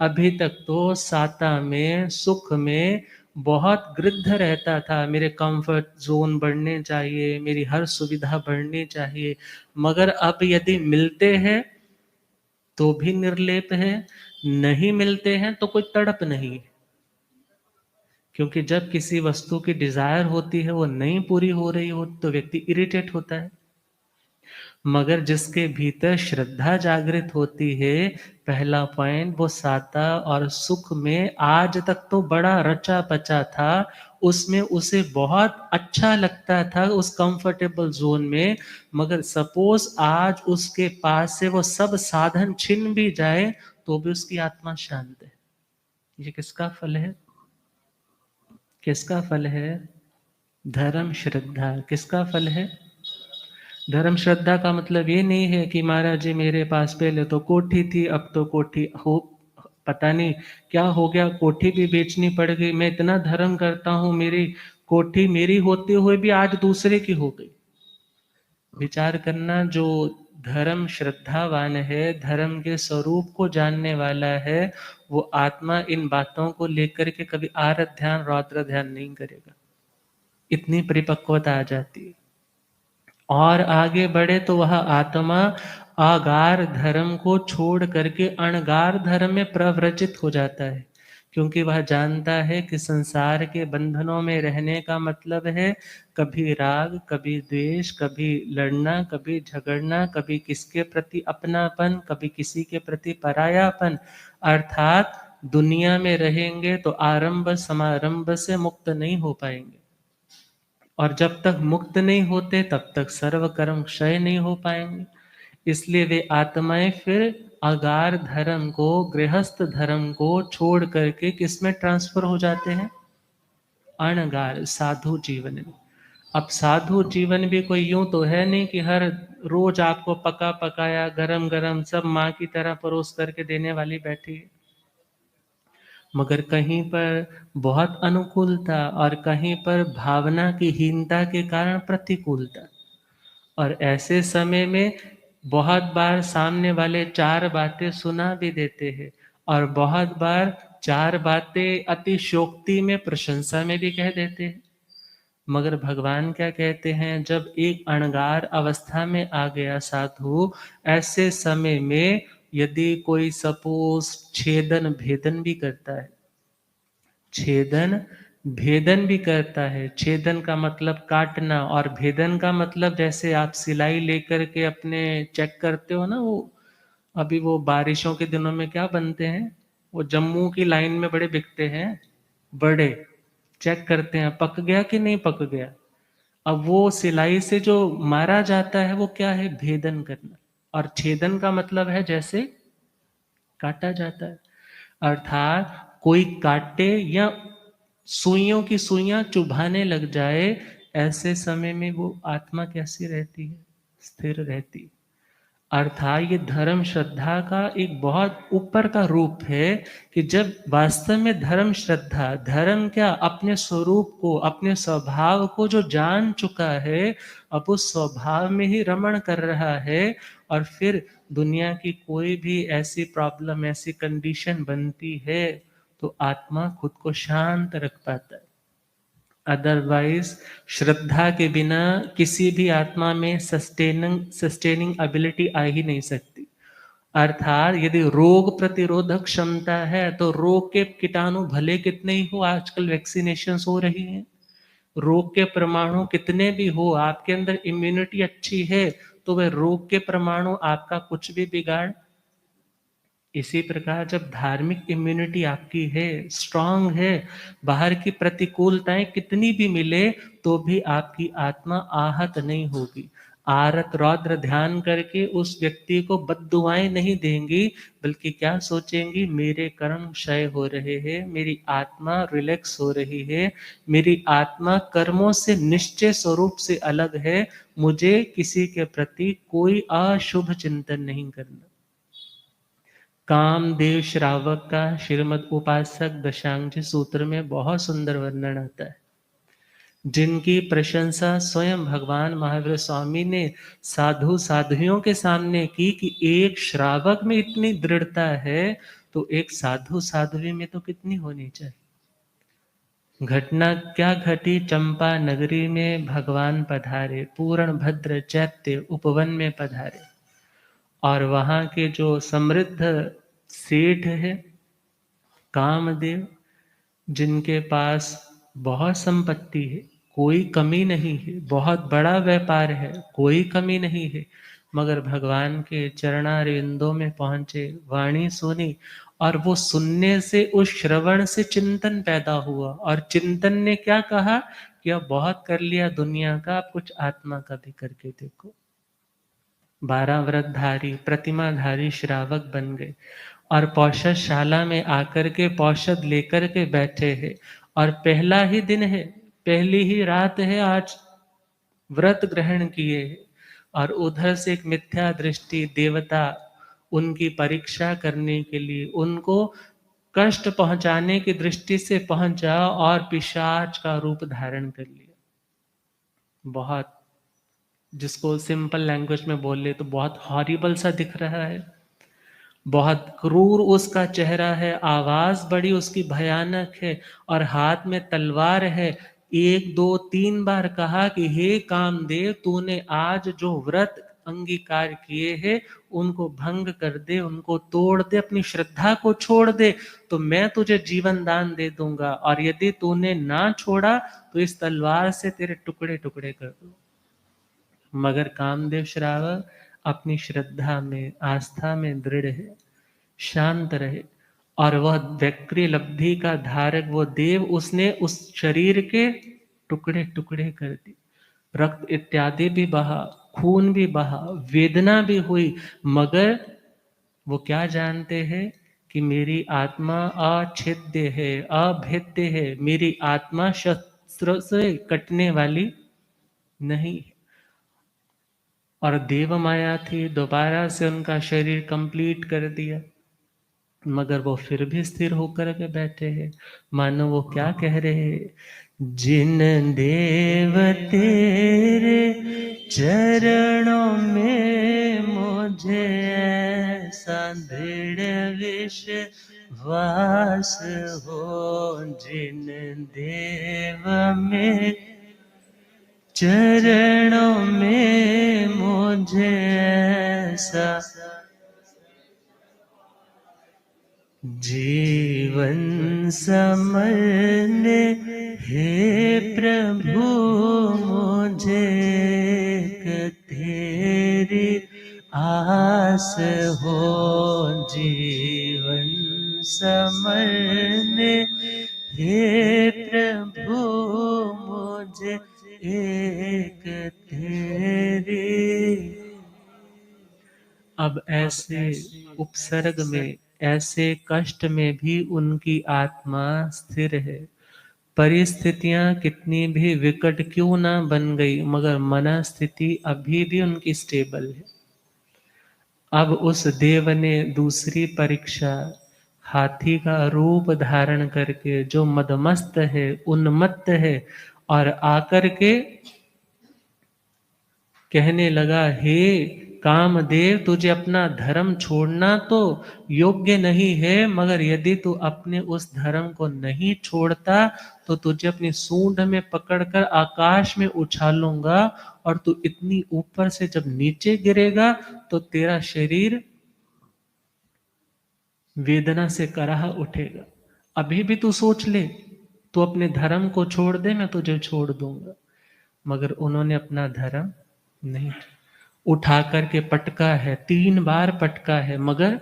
अभी तक तो साता में, सुख में बहुत गृद्ध रहता था। मेरे कंफर्ट जोन बढ़ने चाहिए, मेरी हर सुविधा बढ़नी चाहिए, मगर अब यदि मिलते हैं तो भी निर्लेप है, नहीं मिलते हैं तो कोई तड़प नहीं है। क्योंकि जब किसी वस्तु की डिजायर होती है, वो नहीं पूरी हो रही हो तो व्यक्ति इरिटेट होता है। मगर जिसके भीतर श्रद्धा जागृत होती है, पहला पॉइंट, वो साता और सुख में आज तक तो बड़ा रचा पचा था, उसमें उसे बहुत अच्छा लगता था उस कंफर्टेबल जोन में। मगर सपोज आज उसके पास से वो सब साधन छिन भी जाए तो भी उसकी आत्मा शांत है। ये किसका फल है? किसका फल है? धर्म श्रद्धा। किसका फल है? धर्म श्रद्धा का मतलब ये नहीं है कि महाराज जी मेरे पास पहले तो कोठी थी, अब तो कोठी हो पता नहीं क्या हो गया, कोठी भी बेचनी पड़ गई, मैं इतना धर्म करता हूं, मेरी कोठी मेरी होते हुए भी आज दूसरे की हो गई। विचार करना, जो धर्म श्रद्धावान है, धर्म के स्वरूप को जानने वाला है, वो आत्मा इन बातों को लेकर के कभी आरत ध्यान रौद्र ध्यान नहीं करेगा। इतनी परिपक्वता आ जाती है। और आगे बढ़े तो वह आत्मा आगार धर्म को छोड़ करके अणगार धर्म में प्रव्रजित हो जाता है। क्योंकि वह जानता है कि संसार के बंधनों में रहने का मतलब है कभी राग, कभी द्वेष, कभी लड़ना, कभी झगड़ना, कभी किसके प्रति अपनापन, कभी किसी के प्रति परायापन। अर्थात दुनिया में रहेंगे तो आरंभ समारंभ से मुक्त नहीं हो पाएंगे, और जब तक मुक्त नहीं होते तब तक सर्व कर्म क्षय नहीं हो पाएंगे। इसलिए वे आत्माएं फिर अगार धर्म को, गृहस्थ धर्म को छोड़ करके किसमें ट्रांसफर हो जाते हैं? अणगार साधु जीवन में। अब साधु जीवन भी कोई यूं तो है नहीं कि हर रोज आपको पका पकाया गरम गरम सब माँ की तरह परोस करके देने वाली बैठी है। मगर कहीं पर बहुत अनुकूलता और कहीं पर भावना की हीनता के कारण प्रतिकूलता। और ऐसे समय में बहुत बार सामने वाले चार बातें सुना भी देते हैं, और बहुत बार चार बातें अतिशयोक्ति में, प्रशंसा में भी कह देते हैं। मगर भगवान क्या कहते हैं, जब एक अणगार अवस्था में आ गया साधु, ऐसे समय में यदि कोई सपोज छेदन भेदन भी करता है, छेदन भेदन भी करता है, छेदन का मतलब काटना, और भेदन का मतलब जैसे आप सिलाई लेकर के अपने चेक करते हो ना, वो अभी वो बारिशों के दिनों में क्या बनते हैं, वो जम्मू की लाइन में बड़े बिकते हैं, बड़े चेक करते हैं पक गया कि नहीं पक गया। अब वो सिलाई से जो मारा जाता है वो क्या है? भेदन करना। और छेदन का मतलब है जैसे काटा जाता है। अर्थात कोई काटे या सुइयों की सुइयां चुभाने लग जाए, ऐसे समय में वो आत्मा कैसी रहती है? स्थिर रहती है। अर्थात ये धर्म श्रद्धा का एक बहुत ऊपर का रूप है, कि जब वास्तव में धर्म श्रद्धा, धर्म क्या, अपने स्वरूप को, अपने स्वभाव को जो जान चुका है, अब उस स्वभाव में ही रमण कर रहा है, और फिर दुनिया की कोई भी ऐसी प्रॉब्लम, ऐसी कंडीशन बनती है तो आत्मा खुद को शांत रख पाता है। अदरवाइज श्रद्धा के बिना किसी भी आत्मा में सस्टेनिंग एबिलिटी आ ही नहीं सकती। अर्थात यदि रोग प्रतिरोधक क्षमता है तो रोग के कीटाणु भले कितने ही हो, आजकल वैक्सीनेशन हो रही है, रोग के परमाणु कितने भी हो, आपके अंदर इम्यूनिटी अच्छी है तो वह रोग के परमाणु आपका कुछ भी बिगाड़। इसी प्रकार जब धार्मिक इम्यूनिटी आपकी है, स्ट्रांग है, बाहर की प्रतिकूलताएं कितनी भी मिले तो भी आपकी आत्मा आहत नहीं होगी। आरत रौद्र ध्यान करके उस व्यक्ति को बद्दुआएं नहीं देंगी, बल्कि क्या सोचेंगी, मेरे कर्म क्षय हो रहे हैं, मेरी आत्मा रिलैक्स हो रही है, मेरी आत्मा कर्मों से निश्चय स्वरूप से अलग है, मुझे किसी के प्रति कोई अशुभ चिंतन नहीं करना। कामदेव श्रावक का श्रीमद् उपासक दशांग सूत्र में बहुत सुंदर वर्णन आता है। जिनकी प्रशंसा स्वयं भगवान महावीर स्वामी ने साधु साध्वियों के सामने की कि एक श्रावक में इतनी दृढ़ता है तो एक साधु साध्वी में तो कितनी होनी चाहिए। घटना क्या घटी, चंपा नगरी में भगवान पधारे, पूर्ण भद्र चैत्य उपवन में पधारे, और वहां के जो समृद्ध सेठ है कामदेव, जिनके पास बहुत संपत्ति है, कोई कमी नहीं है, बहुत बड़ा व्यापार है, कोई कमी नहीं है, मगर भगवान के चरणारविंदों में पहुंचे, वाणी सुनी, और वो सुनने से, उस श्रवण से चिंतन पैदा हुआ, और चिंतन ने क्या कहा कि अब बहुत कर लिया दुनिया का, अब कुछ आत्मा का भी करके देखो। 12 व्रतधारी प्रतिमाधारी श्रावक बन गए और पौषधशाला में आकर के पौषध लेकर के बैठे हैं, और पहला ही दिन है, पहली ही रात है, आज व्रत ग्रहण किए हैं, और उधर से एक मिथ्या दृष्टि देवता उनकी परीक्षा करने के लिए, उनको कष्ट पहुंचाने की दृष्टि से पहुंचा और पिशाच का रूप धारण कर लिया। बहुत, जिसको सिंपल लैंग्वेज में बोल ले तो बहुत हॉरिबल सा दिख रहा है, बहुत क्रूर उसका चेहरा है, आवाज बड़ी उसकी भयानक है, और हाथ में तलवार है। 1 2 3 बार कहा कि हे कामदेव, तूने आज जो व्रत अंगीकार किए हैं उनको भंग कर दे, उनको तोड़ दे, अपनी श्रद्धा को छोड़ दे, तो मैं तुझे जीवन दान दे दूंगा, और यदि तूने ना छोड़ा तो इस तलवार से तेरे टुकड़े टुकड़े कर दूं। मगर कामदेव श्रावक अपनी श्रद्धा में, आस्था में दृढ़ है, शांत रहे, और वह व्यक्ति लब्धि का धारक वो देव, उसने उस शरीर के टुकड़े टुकड़े कर दिए, रक्त इत्यादि भी बहा, खून भी बहा, वेदना भी हुई, मगर वो क्या जानते हैं कि मेरी आत्मा अछेद्य है, अभेद्य है, मेरी आत्मा शस्त्र से कटने वाली नहीं। और देव माया थी, दोबारा से उनका शरीर कंप्लीट कर दिया, मगर वो फिर भी स्थिर होकर के बैठे हैं, मानो वो क्या कह रहे हैं, जिन देव तेरे चरणों में मुझे ऐसा दृढ़ विश्वास हो, जिन देव में चरणों में मुझे ऐसा जीवन समरने, हे प्रभु मुझे एक तेरी आस हो, जीवन समरने, हे प्रभु मुझे एक तेरी। अब ऐसे उपसर्ग में, ऐसे कष्ट में भी उनकी आत्मा स्थिर है। परिस्थितियां कितनी भी विकट क्यों ना बन गई, मगर मन स्थिति अभी भी उनकी स्टेबल है। अब उस देव ने दूसरी परीक्षा, हाथी का रूप धारण करके, जो मदमस्त है, उन्मत्त है, और आकर के कहने लगा, हे कामदेव, तुझे अपना धर्म छोड़ना तो योग्य नहीं है, मगर यदि तू अपने उस धर्म को नहीं छोड़ता तो तुझे अपनी सूंड में पकड़कर आकाश में उछालूंगा, और तू इतनी ऊपर से जब नीचे गिरेगा तो तेरा शरीर वेदना से कराह उठेगा। अभी भी तू सोच ले, तू अपने धर्म को छोड़ दे, मैं तुझे छोड़ दूंगा। मगर उन्होंने अपना धर्म नहीं, उठा करके पटका है, 3 बार पटका है, मगर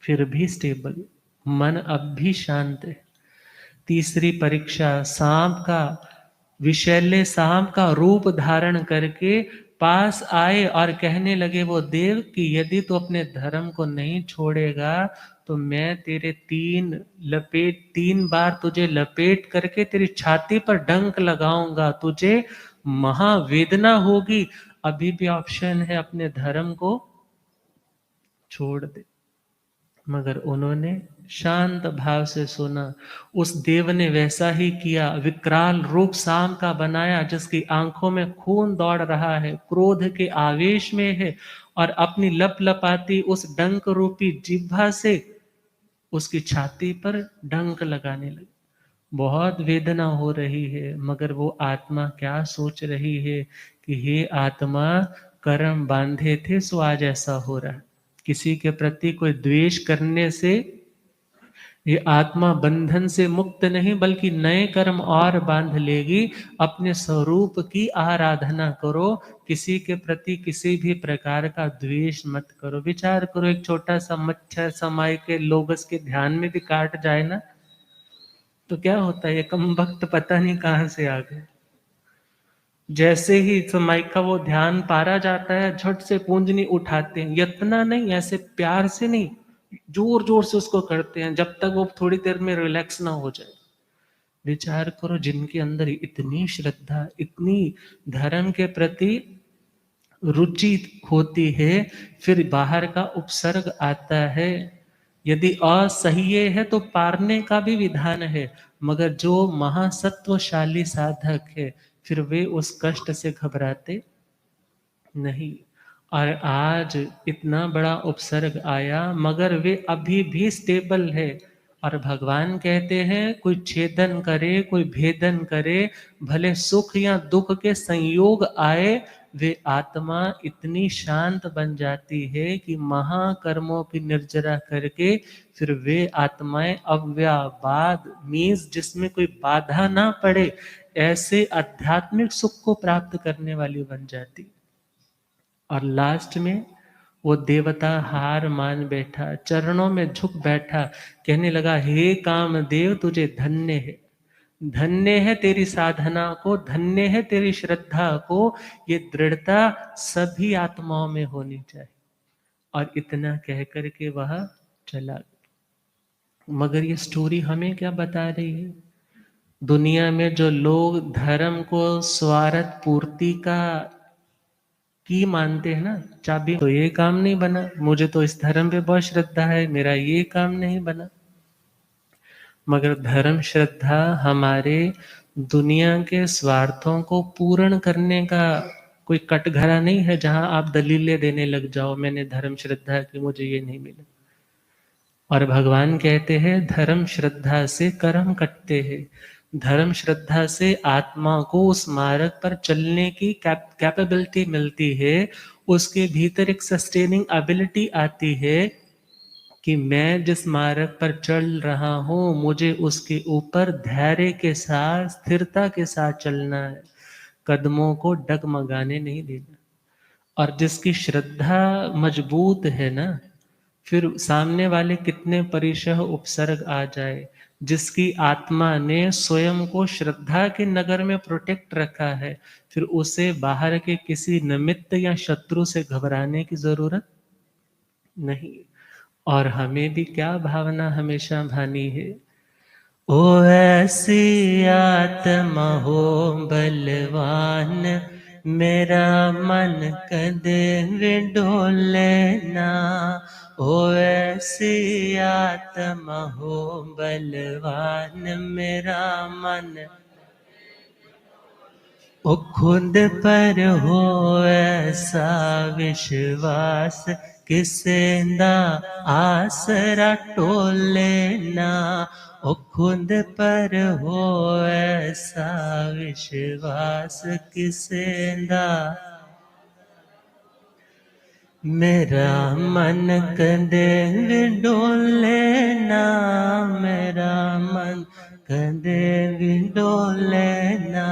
फिर भी स्टेबल, मन अब भी शांत है। तीसरी परीक्षा, सांप का, विषैले सांप का रूप धारण करके पास आए और कहने लगे वो देव कि यदि तू अपने धर्म को नहीं छोड़ेगा तो मैं तेरे 3 बार तुझे लपेट करके तेरी छाती पर डंक लगाऊंगा, तुझे महावेदना होगी। अभी भी ऑप्शन है, अपने धर्म को छोड़ दे। मगर उन्होंने शांत भाव से सुना। उस देव ने वैसा ही किया, विकराल रूप सांप का बनाया, जिसकी आंखों में खून दौड़ रहा है, क्रोध के आवेश में है, और अपनी लपलपाती उस डंक रूपी जिह्वा से उसकी छाती पर डंक लगाने लगे। बहुत वेदना हो रही है, मगर वो आत्मा क्या सोच रही है कि हे आत्मा, कर्म बांधे थे सो आज ऐसा हो रहा है। किसी के प्रति कोई द्वेष करने से ये आत्मा बंधन से मुक्त नहीं, बल्कि नए कर्म और बांध लेगी। अपने स्वरूप की आराधना करो, किसी के प्रति किसी भी प्रकार का द्वेष मत करो। विचार करो, एक छोटा सा मच्छर समाय के लोगस के ध्यान में भी काट जाए ना, तो क्या होता है? ये कम वक्त पता नहीं कहां से आ गए। जैसे ही समय का वो ध्यान पारा जाता है, झट से पूंजनी उठाते हैं, यत्ना नहीं, ऐसे प्यार से नहीं, जोर जोर से उसको करते हैं, जब तक वो थोड़ी देर में रिलैक्स ना हो जाए। विचार करो, जिनके अंदर इतनी श्रद्धा, इतनी धर्म के प्रति रुचि होती है, फिर बाहर का उपसर्ग आता है। यदि असह्य है तो पारने का भी विधान है, मगर जो महासत्वशाली साधक है, फिर वे उस कष्ट से घबराते नहीं। और आज इतना बड़ा उपसर्ग आया, मगर वे अभी भी स्टेबल है। और भगवान कहते हैं, कोई छेदन करे, कोई भेदन करे, भले सुख या दुख के संयोग आए, वे आत्मा इतनी शांत बन जाती है कि महाकर्मों की निर्जरा करके फिर वे आत्माएं अव्ययवाद, मीन्स जिसमें कोई बाधा ना पड़े, ऐसे आध्यात्मिक सुख को प्राप्त करने वाली बन जाती। और लास्ट में वो देवता हार मान बैठा, चरणों में झुक बैठा, कहने लगा, हे कामदेव, तुझे धन्य है, धन्य है तेरी साधना को, धन्य है तेरी श्रद्धा को। ये दृढ़ता सभी आत्माओं में होनी चाहिए। और इतना कह करके वह चला गया। मगर ये स्टोरी हमें क्या बता रही है? दुनिया में जो लोग धर्म को स्वार्थ पूर्ति का की मानते हैं ना, चाबी, तो ये काम नहीं बना, मुझे तो इस धर्म पे बहुत श्रद्धा है, मेरा ये काम नहीं बना। मगर धर्म श्रद्धा हमारे दुनिया के स्वार्थों को पूर्ण करने का कोई कटघरा नहीं है, जहां आप दलीलें देने लग जाओ, मैंने धर्म श्रद्धा की, मुझे ये नहीं मिला। और भगवान कहते हैं, धर्म श्रद्धा से कर्म कटते हैं, धर्म श्रद्धा से आत्मा को उस मार्ग पर चलने की कैपेबिलिटी मिलती है, उसके भीतर एक सस्टेनिंग एबिलिटी आती है कि मैं जिस मार्ग पर चल रहा हूं, मुझे उसके ऊपर धैर्य के साथ, स्थिरता के साथ चलना है, कदमों को डगमगाने नहीं देना। और जिसकी श्रद्धा मजबूत है ना, फिर सामने वाले कितने परिशह उपसर्ग आ जाए, जिसकी आत्मा ने स्वयं को श्रद्धा के नगर में प्रोटेक्ट रखा है, फिर उसे बाहर के किसी निमित्त या शत्रु से घबराने की जरूरत नहीं। और हमें भी क्या भावना हमेशा भानी है, ओ ऐसी आत्मा हो बलवान, मेरा मन कदे विडोले ना। ओ ऐसी आत्मा हो बलवान, मेरा मन ओ खुद पर हो ऐसा विश्वास, किसे दा आसरा टोले ना। ओ खुद पर हो ऐसा विश्वास, किसे दा मेरा मन कदे विडोले ना, मेरा मन कदे विडोले ना,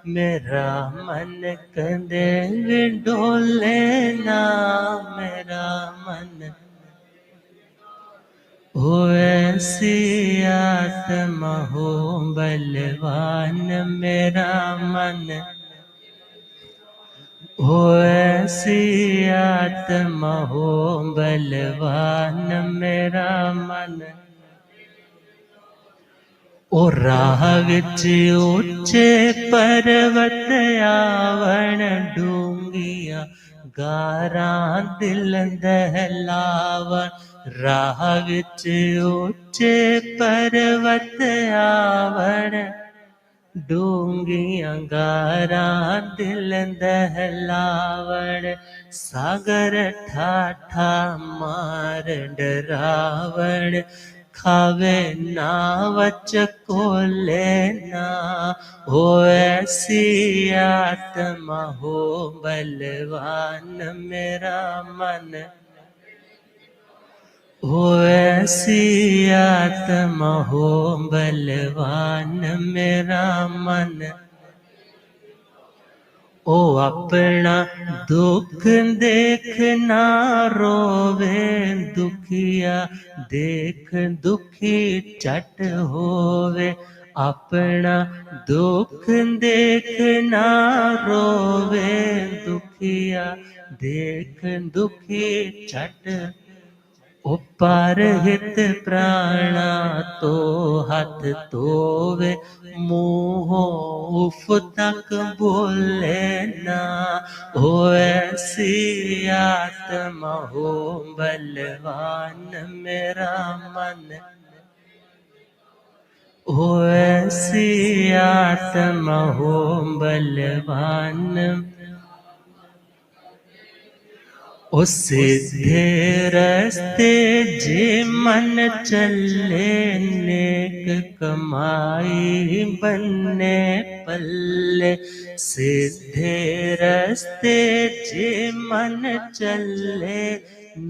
मेरा मन कदे विडोले ना, मेरा मन। हो ऐसी आत्मा हो बलवान, मेरा मन हो ऐसी आत्मा हो बलवान, मेरा मन। ओ राह विच ऊंचे पर्वत आवण डूंगिया गारां दिल दहलावन राह विच ऊंचे पर्वत आवण डूंगियां गारां दिल दहलावण सागर ठाठा मार डरावण खावे ना वच कोले ना हो ऐसी आत्मा हो बलवान मेरा मन हो ऐसी आत्मा हो बलवान मेरा मन ओ अपना दुख देख ना रोवे दुखिया देख दुखी चट होवे अपना दुख देख ना रोवे दुखिया देख दुखी चट उपर हित प्राणा तो हाथ धोवे मुँह उफ तक बोले ना हो ऐसी आत्मा हो बलवान मेरा मन हो ऐसी आत्मा हो बलवान ओ सीधे रस्ते जे मन चले नेक कमाई बन्ने पल्ले सीधे रस्ते जे मन चले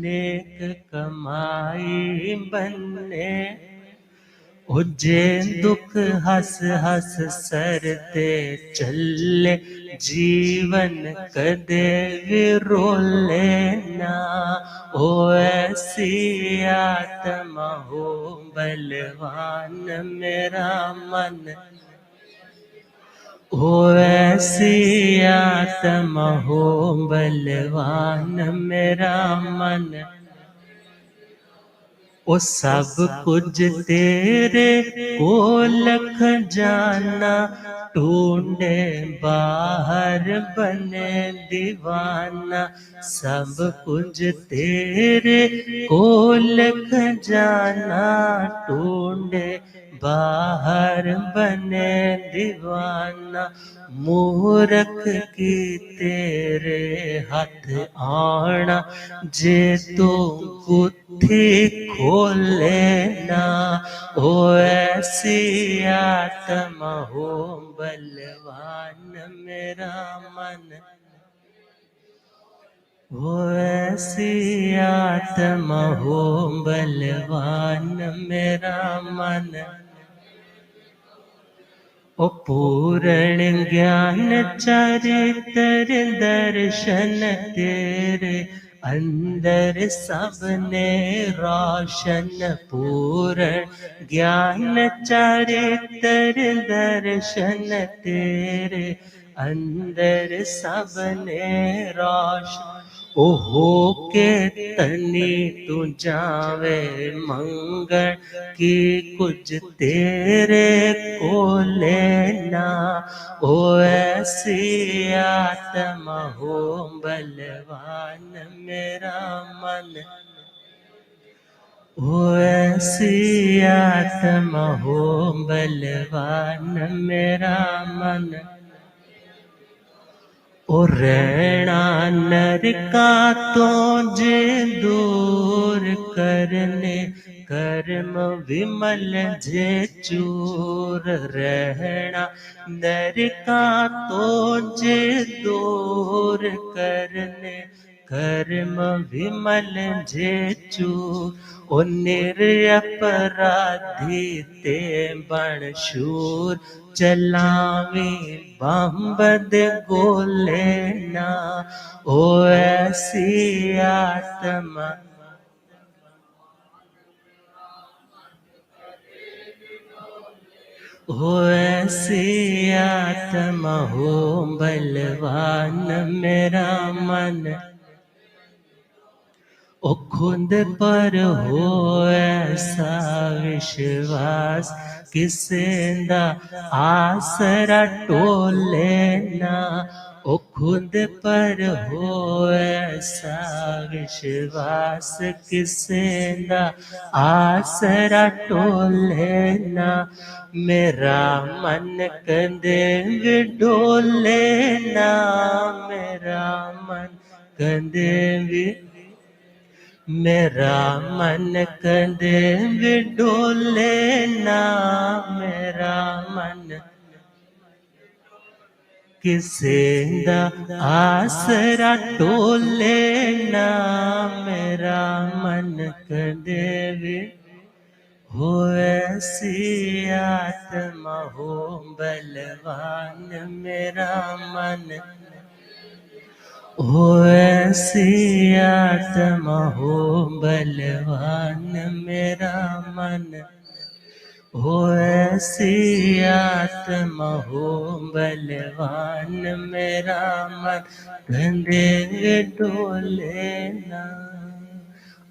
नेक कमाई बन्ने उजे दुख हस हस सरते चले जीवन कदे विरोले ना हो ऐसी आत्मा हो बलवान मेरा मन हो ऐसी आत्मा हो बलवान मेरा मन ओ सब कुछ तेरे को लख जाना ढूंढे बाहर बने दीवाना सब कुछ तेरे को लख जाना ढूंढे बाहर बने दीवाना मूर्ख की तेरे हाथ आना जे तू गुत्थी खोले ना हो ऐसी आत्मा हो बलवान मेरा मन हो ऐसी आत्मा हो बलवान मेरा मन ओ पूर्ण ज्ञान चरित्र दर्शन तेरे अंदर सबने रोशन पूर्ण ज्ञान चरित्र दर्शन तेरे अंदर सबने रोशन ओहो के तनी तू जावे मंगल की कुछ तेरे को लेना ओ ऐसी आत्मा हो बलवान मेरा मन ओ ऐसी आत्मा हो बलवान मेरा मन ओ रहना नरका तो जे दूर करने कर्म विमल जे चूर रहना नरका तो जे दूर करने कर्म विमल जे चूर ओ निरपराधी ते बण शूर चलावी बम्बद गोले ना ओ ऐसी आत्मा हो ऐसी आत्मा हो बलवान मेरा मन ओ खुद पर हो ऐसा विश्वास किसेंदा आसरा टोले ना, ओ खुद पर हो ऐसा विश्वास किसेंदा आसरा टोले ना, मेरा मन कंदे विडोले ना, मेरा मन कंदे मेरा मन कंदे विडोले ना, मेरा मन किसेंदा आसरा टोले ना, मेरा मन कंदे हो ऐसी आत्मा हो बलवान, मेरा मन हो ऐसी आत्मा हो बलवान, मेरा मन हो ऐसी आत्मा हो बलवान, मेरा मन कंधे डोले ना।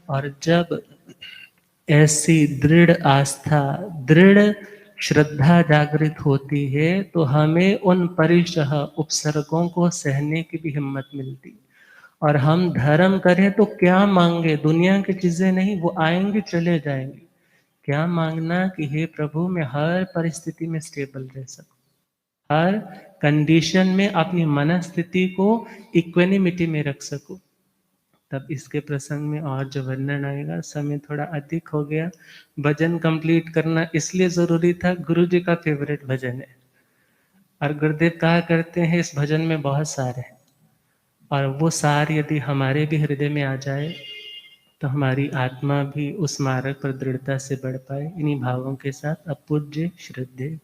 और जब ऐसी दृढ़ आस्था, दृढ़ श्रद्धा जागृत होती है तो हमें उन परिशः उपसर्गों को सहने की भी हिम्मत मिलती। और हम धर्म करें तो क्या मांगे, दुनिया की चीजें नहीं, वो आएंगे चले जाएंगे। क्या मांगना कि हे प्रभु मैं हर परिस्थिति में स्टेबल रह सकूं, हर कंडीशन में अपनी मनस्थिति को इक्वेनिमिटी में रख सकूं। तब इसके प्रसंग में और जो वर्णन आएगा, समय थोड़ा अधिक हो गया। भजन कंप्लीट करना इसलिए जरूरी था, गुरु जी का फेवरेट भजन है और गुरुदेव कहा करते हैं इस भजन में बहुत सार है, और वो सार यदि हमारे भी हृदय में आ जाए तो हमारी आत्मा भी उस मार्ग पर दृढ़ता से बढ़ पाए। इन्हीं भावों के साथ अब पूज्य श्रद्धेय